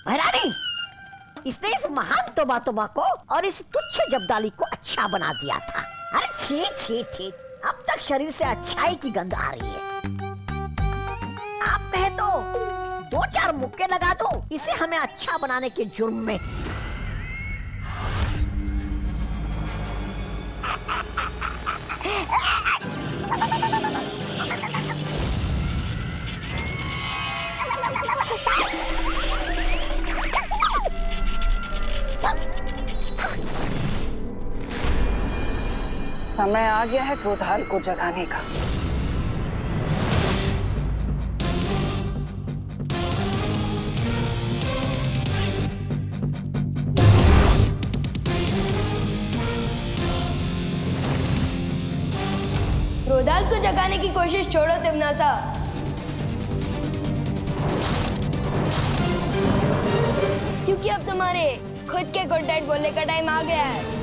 महारानी, इसने इस महान तोबा को और इस तुच्छ जब्दाली को अच्छा बना दिया था। अरे छी छी छी, अब तक शरीर से अच्छाई की गंध आ रही है। आप कहे तो 2-4 मुक्के लगा दो इसे हमें अच्छा बनाने के जुर्म में। समय आ गया है क्रोधाल को जगाने का। क्रोधाल को जगाने की कोशिश छोड़ो तिमनासा। क्योंकि अब तुम्हारे खुद के गुड नाइट बोलने का टाइम आ गया है।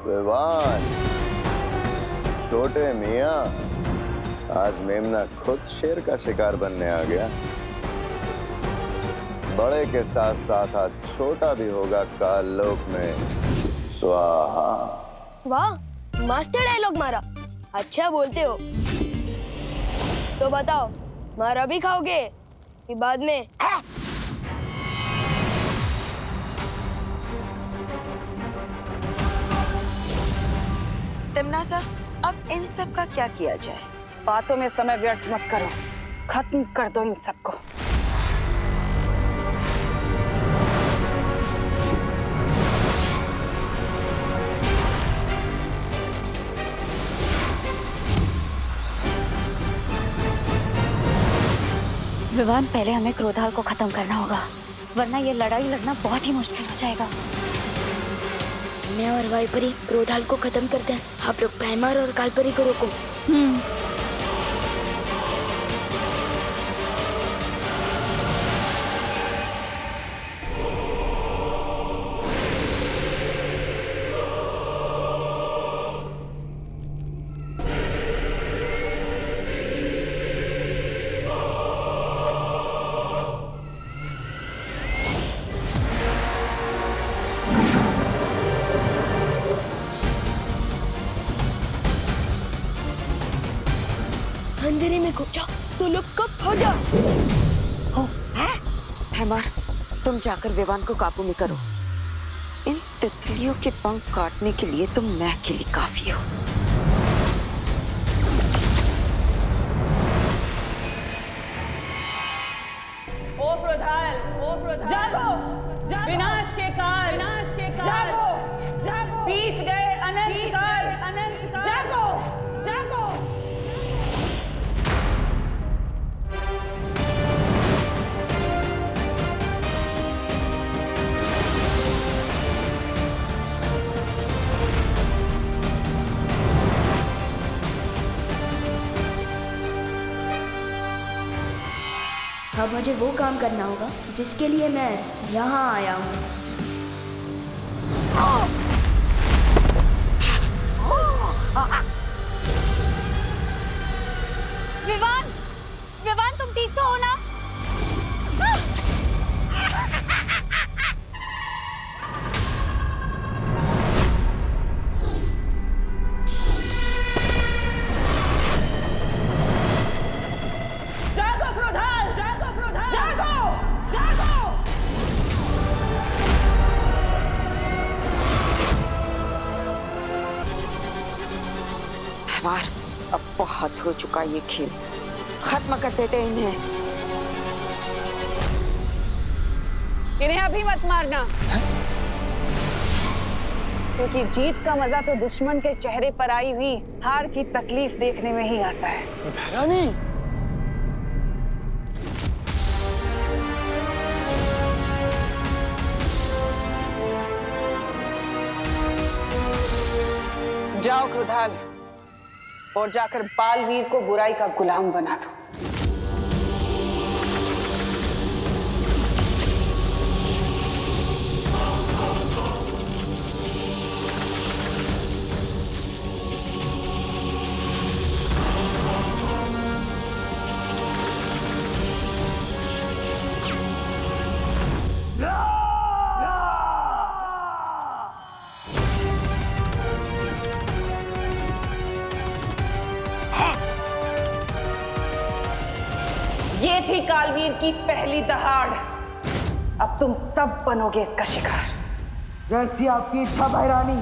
विवान, छोटे मियाँ, आज मेमना खुद शेर का शिकार बनने आ गया। बड़े के साथ साथ आज छोटा भी होगा काल लोक में। स्वाहा। वाह, मस्त डायलॉग मारा। अच्छा बोलते हो। तो बताओ, मारा भी खाओगे कि बाद में? तिमनासा, अब इन सब का क्या किया जाए? बातों में समय व्यर्थ मत करो, खत्म कर दो इन सबको। विवान, पहले हमें क्रोधाल को खत्म करना होगा, वरना ये लड़ाई लड़ना बहुत ही मुश्किल हो जाएगा। मैं और वाइपरी क्रोधाल को खत्म करते हैं, आप लोग पैमार और कालपरी को रोको। अंधेरे में घुस जाओ तो लोग कब हो जाओ। हो, हैमार, तुम जाकर विवान को काबू में करो। इन तितलियों के पंख काटने के लिए तुम मैं अकेली काफी हो। ओ क्रोधाल, जागो, जागो। विनाश के काल, जागो, जागो। बीत गए अनंत काल, जागो, जागो। अब मुझे वो काम करना होगा जिसके लिए मैं यहाँ आया हूँ। विवान, विवान, तुम ठीक तो हो ना? हैमार, अब बहुत हो चुका ये खेल, खत्म कर देते इन्हें। इन्हें अभी मत मारना, क्योंकि जीत का मजा तो दुश्मन के चेहरे पर आई हुई हार की तकलीफ देखने में ही आता है। महारानी, जाओ क्रोधाल और जाकर बालवीर को बुराई का गुलाम बना दो। ये थी कालवीर की पहली दहाड़। अब तुम सब बनोगे इसका शिकार। जैसी आपकी इच्छा भैरानी।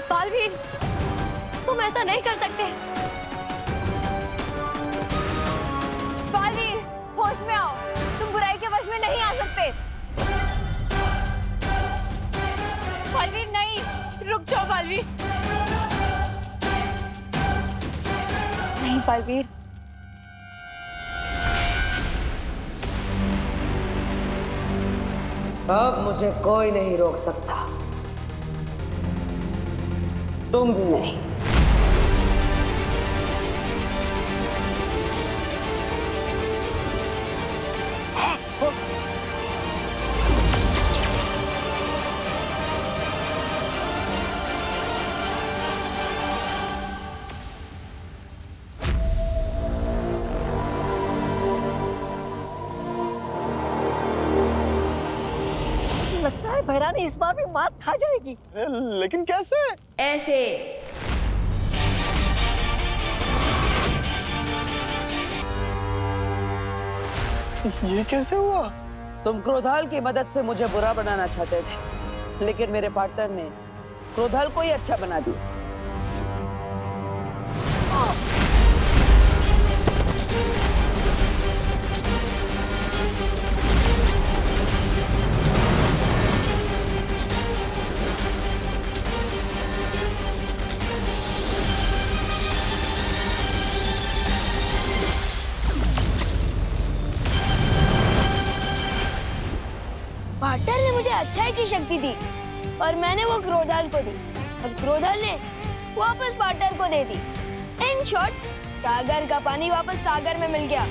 बालवीर, तुम ऐसा नहीं कर सकते। बालवीर, होश में आओ। तुम बुराई के वश में नहीं आ सकते। बालवीर नहीं, रुक जाओ बालवीर। नहीं बालवीर, अब मुझे कोई नहीं रोक सकता। तुम भी नहीं। लगता है भैरानी इस बार भी मात खा जाएगी। लेकिन कैसे? ऐसे। ये कैसे हुआ? तुम क्रोधाल की मदद से मुझे बुरा बनाना चाहते थे, लेकिन मेरे पार्टनर ने क्रोधाल को ही अच्छा बना दिया। पार्टनर ने मुझे अच्छाई की शक्ति दी और मैंने वो क्रोधाल को दी और क्रोधाल ने वापस पार्टनर को दे दी। इन शॉर्ट, सागर का पानी वापस सागर में मिल गया।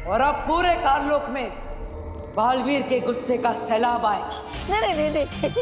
और अब पूरे कारलोक में बालवीर के गुस्से का सैलाब आएगा। नहीं नहीं नहीं,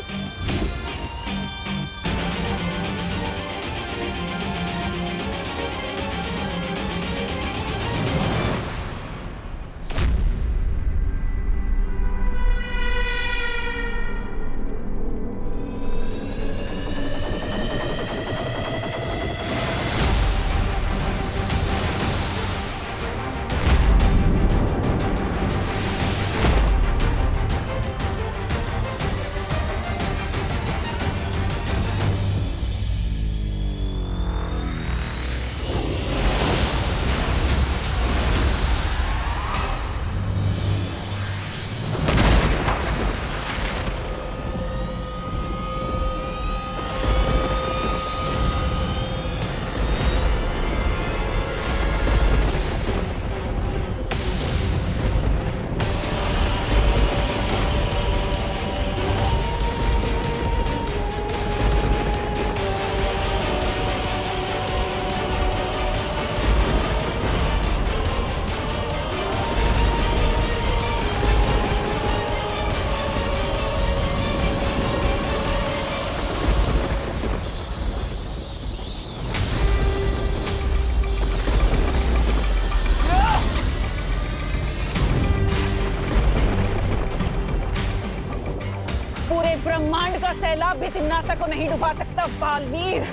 ब्रह्मांड का सैलाब भी तिम्नासा को नहीं डुबा सकता बालवीर।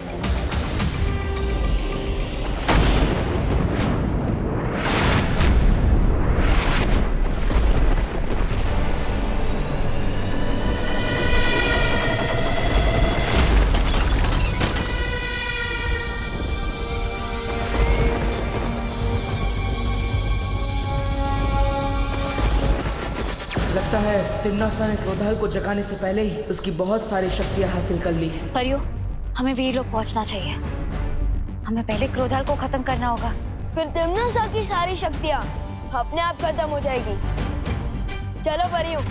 लगता है तिम्नासा ने क्रोधाल को जगाने से पहले ही उसकी बहुत सारी शक्तियां हासिल कर ली है। परियो, हमें वीर लोग पहुंचना चाहिए। हमें पहले क्रोधाल को खत्म करना होगा। फिर तिम्नासा की सारी शक्तियाँ अपने आप खत्म हो जाएगी। चलो परियों।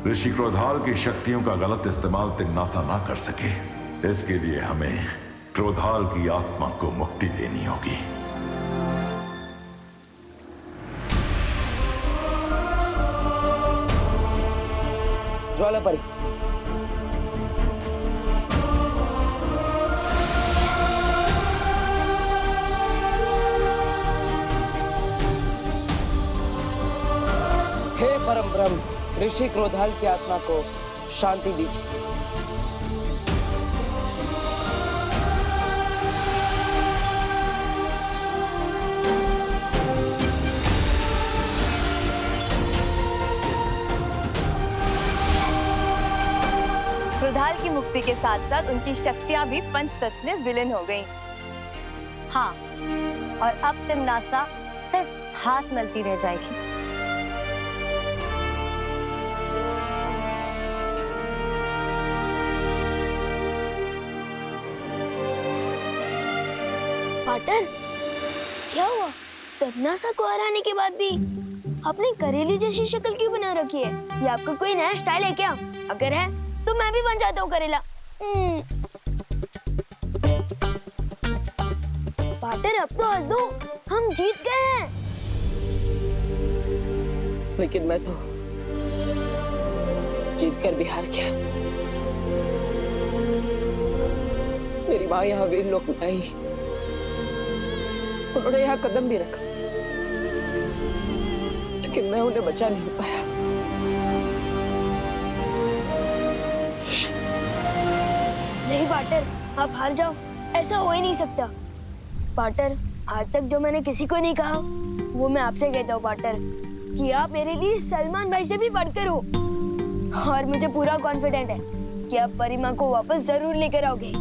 ऋषि क्रोधाल की शक्तियों का गलत इस्तेमाल तिम्नासा ना कर सके, इसके लिए हमें क्रोधाल की आत्मा को मुक्ति देनी होगी। ज्वालापरी, हे परम ब्रह्म, ऋषि क्रोधाल की आत्मा को शांति दीजिए। क्रोधाल की मुक्ति के साथ साथ उनकी शक्तियां भी पंचतत्व में विलीन हो गईं। हाँ, और अब तिम्नासा सिर्फ हाथ मलती रह जाएगी। पाटर, क्या हुआ? तिम्नासा को हराने के बाद भी आपने करेली जैसी शक्ल क्यों बना रखी है? ये आपका कोई नया स्टाइल है क्या? अगर है तो मैं भी बन जाता हूँ करेला। पाटर, अब तो हंस दो, हम जीत गए हैं। लेकिन मैं तो जीत कर भी हार गया। मेरी माँ यहाँ वीर लोक में आई, उन्होंने यहाँ कदम भी रखा, लेकिन मैं उन्हें बचा नहीं पाया। नहीं पाटर, आप हार जाओ, ऐसा हो ही नहीं सकता। पाटर, आज तक जो मैंने किसी को नहीं कहा वो मैं आपसे कहता हूँ पाटर, कि आप मेरे लिए सलमान भाई से भी बढ़कर हो। और मुझे पूरा कॉन्फिडेंट है कि आप परिमा को वापस जरूर लेकर आओगे।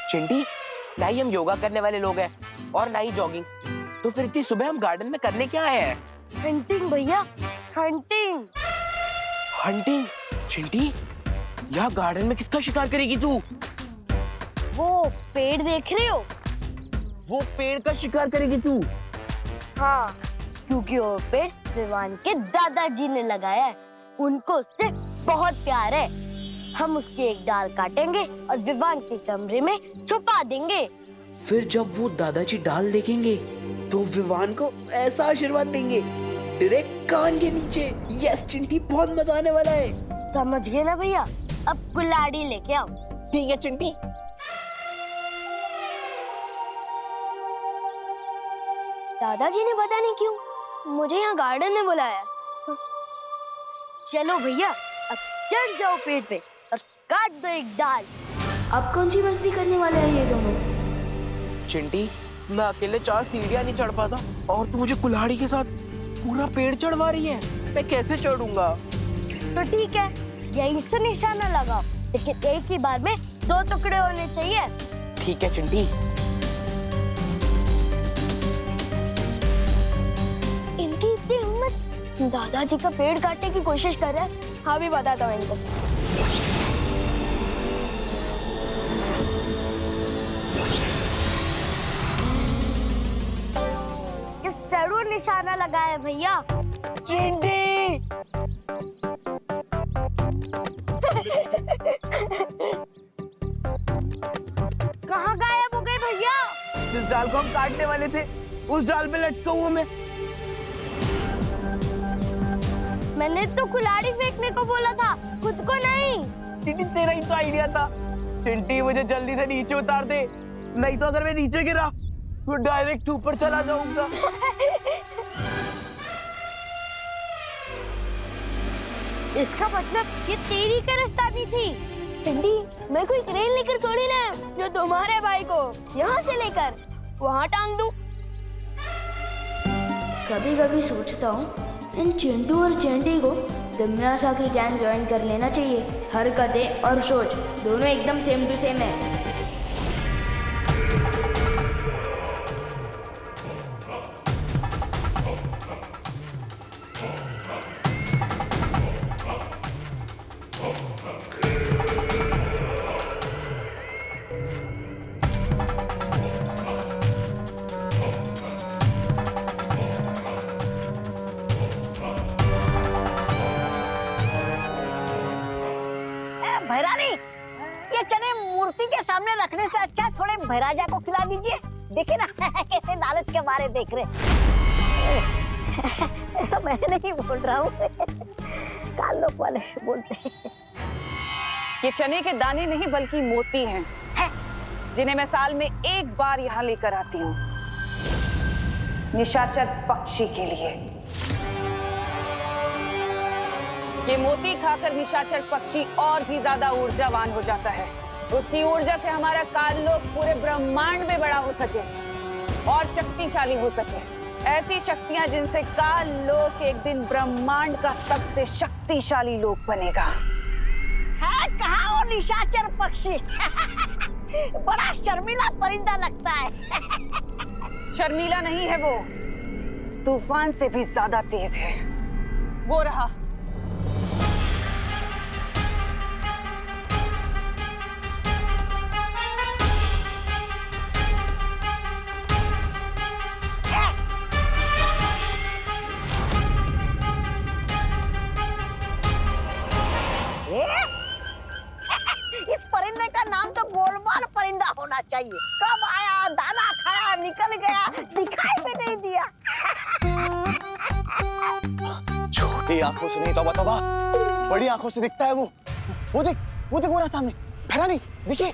चिंटी, ना ही हम योगा करने वाले लोग हैं और ना ही जॉगिंग, तो फिर इतनी सुबह हम गार्डन में करने क्या आए हैं? हंटिंग भैया, हंटिंग। हंटिंग? चिंटी, यहाँ गार्डन में किसका शिकार करेगी तू? वो पेड़ देख रहे हो? वो पेड़ का शिकार करेगी तू? हाँ, क्योंकि वो पेड़ विवान के दादाजी ने लगाया है। उनको उससे बहुत प्यार है। हम उसकी एक डाल काटेंगे और विवान के कमरे में छुपा देंगे। फिर जब वो दादाजी डाल देखेंगे तो विवान को ऐसा आशीर्वाद देंगे, डायरेक्ट कान के नीचे। यस चिंटी, बहुत मजा आने वाला है। समझ गए ना भैया? अब कुल्हाड़ी लेके आओ। ठीक है चिंटी। दादाजी ने पता नहीं क्यों मुझे यहाँ गार्डन में बुलाया। चलो भैया, अब चढ़ जाओ पेड़ पे और काट दो एक डाल। अब कौन सी मस्ती करने वाले हैं ये दोनों? चिंटी, मैं अकेले 4 सीढ़ियाँ नहीं चढ़ पाता और तू मुझे कुल्हाड़ी के साथ पूरा पेड़ चढ़वा रही है। मैं कैसे चढ़ूंगा? तो ठीक है, यहीं से निशाना लगाओ, लेकिन एक ही बार में 2 टुकड़े होने चाहिए। ठीक है चिंटी। इनकी इतनी हिम्मत, दादाजी का पेड़ काटने की कोशिश कर रहे हैं। हाँ, भी बताता हूँ इनको। जरूर निशाना लगाया भैया। चिंटी। कहाँ गायब हो गए भैया? जिस डाल को हम काटने वाले थे उस डाल पे लटका हुआ मैं। मैंने तो कुल्हाड़ी फेंकने को बोला था, खुद को नहीं। चिंटी, तेरा ही तो आइडिया था। चिंटी मुझे जल्दी से नीचे उतार दे, नहीं तो अगर मैं नीचे गिरा तो डायरेक्ट ऊपर चला जाऊंगा। इसका मतलब ये तेरी कारस्तानी थी। चिंटी, मैं कोई क्रेन लेकर थोड़ी ना जो तुम्हारे भाई को यहाँ से लेकर वहाँ टांग दूं। कभी कभी सोचता हूँ इन चिंटू और चिंटी को तिमनासा की गैंग ज्वाइन कर लेना चाहिए। हरकतें और सोच दोनों एकदम सेम टू सेम है। भैरानी, ये चने मूर्ति के सामने रखने से अच्छा थोड़े भैराजा को खिला दीजिए। देखे ना कैसे लालच के मारे देख रहे। ऐसा मैं नहीं बोल रहा हूँ, काल लोग वाले बोलते हैं। ये चने के दाने नहीं बल्कि मोती हैं, जिन्हें मैं साल में एक बार यहाँ लेकर आती हूँ निशाचर पक्षी के लिए। ये मोती खाकर निशाचर पक्षी और भी ज्यादा ऊर्जावान हो जाता है। उसकी ऊर्जा से हमारा काललोक पूरे ब्रह्मांड में बड़ा हो सके और शक्तिशाली हो सके। ऐसी शक्तियां जिनसे काललोक एक दिन ब्रह्मांड का सबसे शक्तिशाली लोक बनेगा। है कहाँ वो निशाचर पक्षी? बड़ा शर्मीला परिंदा लगता है। शर्मीला नहीं है वो, तूफान से भी ज्यादा तेज है। वो रहा। इस परिंदे का नाम तो गोलमाल परिंदा होना चाहिए। कब आया, दाना खाया, निकल गया, दिखाई भी नहीं दिया। छोटी आंखों से नहीं तौबा तौबा, बड़ी आंखों से दिखता है वो देख वो रहा सामने। भैरानी देखिए।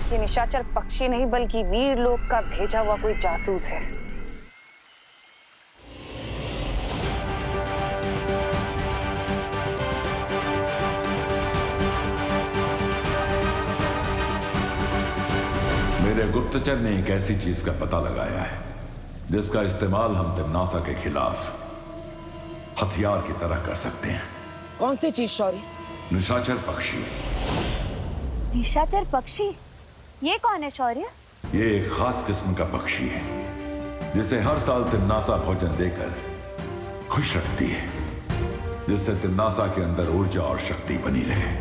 ये निशाचर पक्षी नहीं बल्कि वीर लोक का भेजा हुआ कोई जासूस है। मेरे गुप्तचर ने एक ऐसी चीज का पता लगाया है जिसका इस्तेमाल हम तिमनासा के खिलाफ हथियार की तरह कर सकते हैं। कौन सी चीज शौर्य? निशाचर पक्षी। निशाचर पक्षी? ये कौन है शौर्य? ये एक खास किस्म का पक्षी है जिसे हर साल तिमनासा भोजन देकर खुश रखती है, जिससे तिमनासा के अंदर ऊर्जा और शक्ति बनी रहे।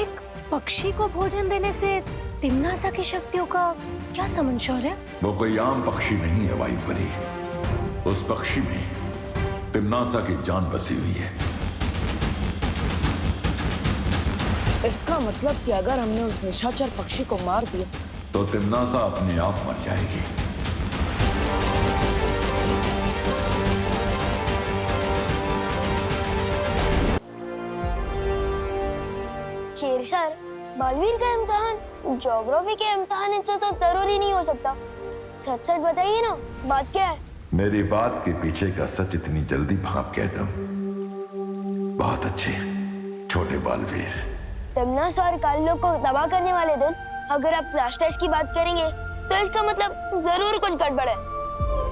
एक पक्षी को भोजन देने से तिमनासा की शक्तियों का क्या संबंध शौर्य? वो कोई आम पक्षी नहीं है वायु परी। उस पक्षी में तिमनासा की जान बसी हुई है। इसका मतलब कि अगर हमने उस निशाचर पक्षी को मार दिया तो तिमनासा अपने आप मर जाएगी। शेर सर, बालवीर का इम्तिहान ज्योग्राफी के इम्तिहान से तो जरूरी नहीं हो सकता। सच सच बताइए ना, बात क्या है? मेरी बात के पीछे का सच इतनी जल्दी भाप गए तुम? बहुत अच्छे छोटे बालवीर। तिमनासा और काललोक को तबाह करने वाले दिन अगर आप क्लैश टेस्ट की बात करेंगे तो इसका मतलब जरूर कुछ गड़बड़ है।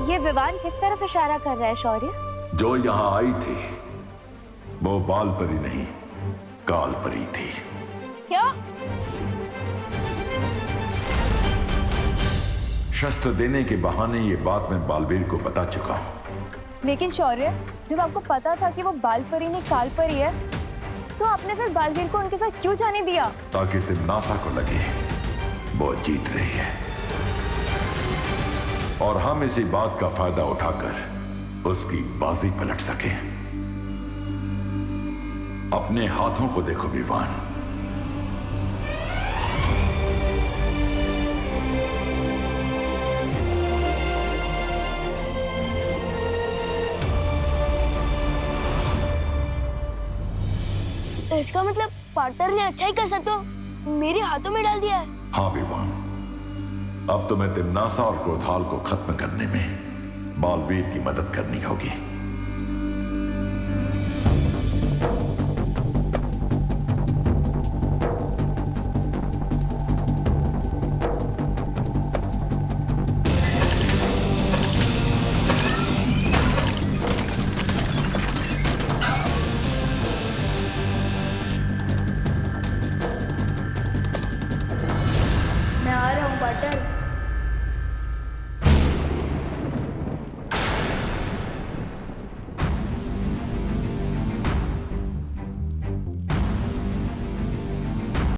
ये विवान किस तरफ इशारा कर रहा है शौर्य? जो यहाँ आई थी वो बाल परी नहीं, काल परी थी। क्या? शस्त्र देने के बहाने ये बात मैं बालवीर को बता चुका हूँ। लेकिन शौर्य, जब आपको पता था कि वो बाल परी नहीं काल परी है, तो आपने फिर बालवीर को उनके साथ क्यों जाने दिया? ताकि तिमनासा को लगे वो जीत रही है और हम इसी बात का फायदा उठाकर उसकी बाजी पलट सके। अपने हाथों को देखो विवान। तो इसका मतलब पार्टनर ने अच्छाई का सत्व मेरे हाथों में डाल दिया है। हाँ विवान, अब तुम्हें तिम्नासा और क्रोधाल को खत्म करने में बालवीर की मदद करनी होगी।